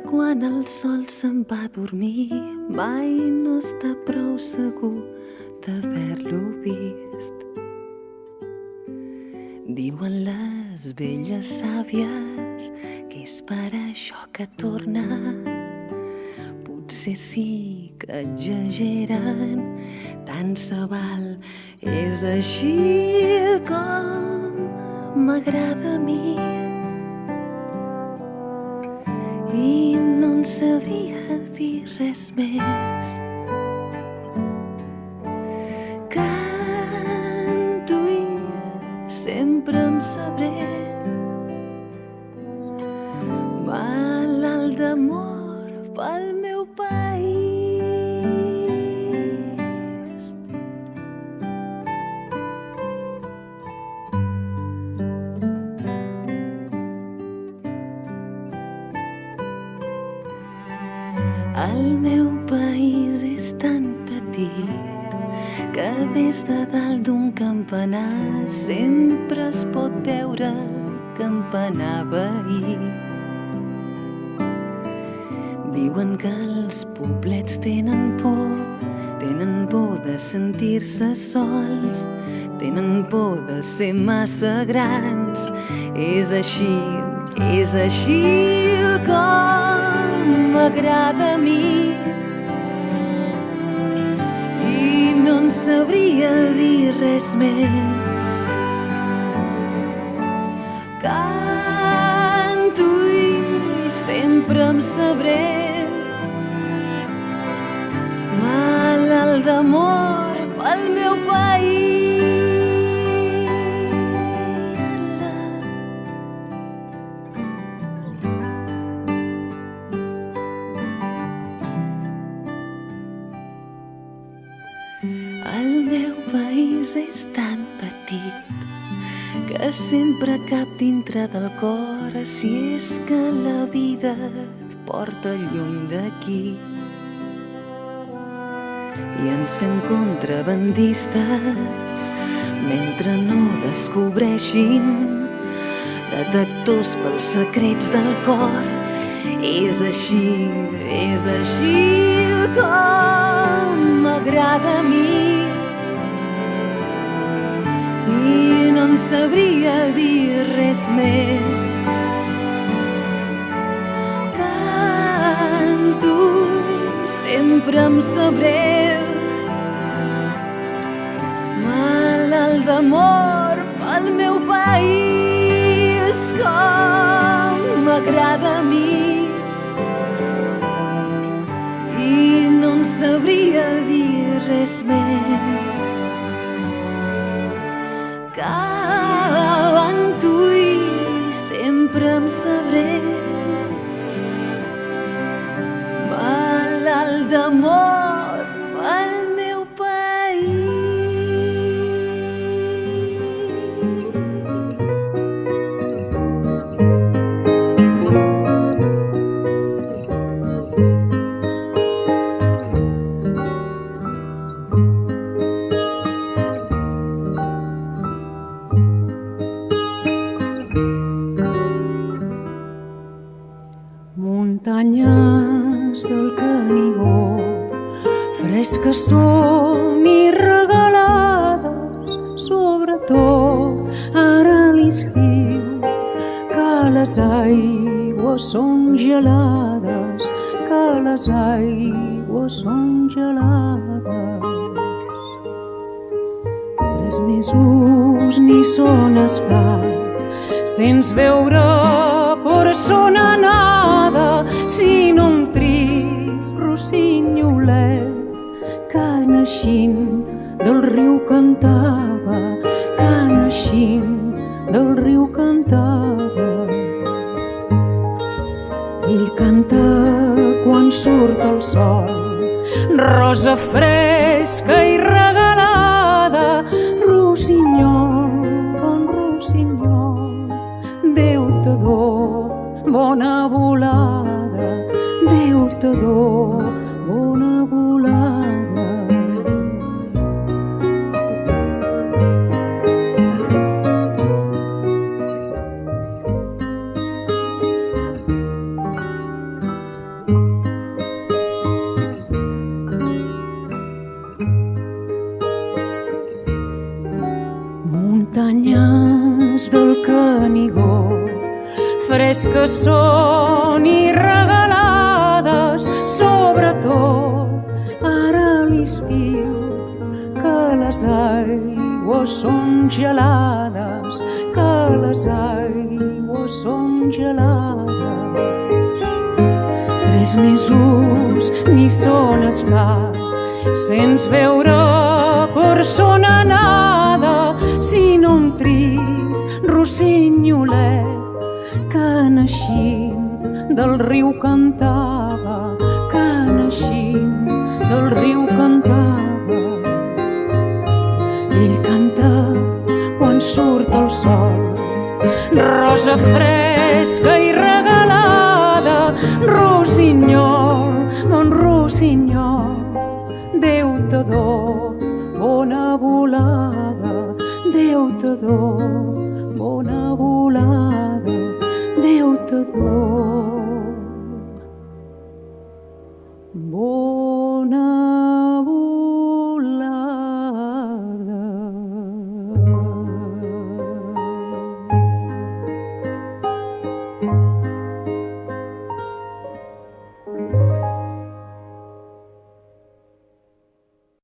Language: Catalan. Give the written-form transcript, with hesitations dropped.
quan el sol se'n va a dormir mai no està prou segur d'haver-lo vist. Diuen les velles sàvies que és per això que torna. Potser sí que exageren, tant se val. És així com m'agrada a mi. I no en sabria dir res més. Canto i sempre em sabré malalt d'amor pel meu país. El meu país és tan petit que des de dalt d'un campanar sempre es pot veure el campanar veí. Diuen que els poblets tenen por de sentir-se sols, tenen por de ser massa grans. És així com m'agrada a mi. I no en sabria dir res més. Canto i sempre em sabré malalt d'amor pel meu país. El meu país és tan petit que sempre cap dintre del cor, si és que la vida et porta lluny d'aquí. I ens fem contrabandistes mentre no descobreixin detectors pels secrets del cor. És així com m'agrada a mi. I no en sabria dir res més. Canto, sempre em sabré malalt d'amor pel meu país. Com m'agrada a mi. I no en sabria dir res més. Canto i sempre em sabré malalt d'amor pel meu país. Muntanyes del Canigó, fresques són i regalades, sobretot ara a l'estiu, que les aigües són gelades, que les aigües són gelades. 3 mesos ni són estat, sense veure persona nada, sinó un trist rossinyolet que naixint del riu cantava, que naixint del riu cantava. Ell canta quan surt el sol, rosa fresca i regalada, rossinyol, bon rossinyol, Déu te do bona volada, Déu te do bona volada. fresques són i regalades, sobretot ara a l'estiu, que les aigües són gelades, que les aigües són gelades. 3 mesos ni son estat, sens veure persona nada, sinó un trist rossinyolet que naixint del riu cantava, que naixint del riu cantava. Ell canta quan surt el sol, rosa fresca i regalada, rossinyol, mon rossinyol, Déu te do bona volada, Déu te do bona volada, Déu te do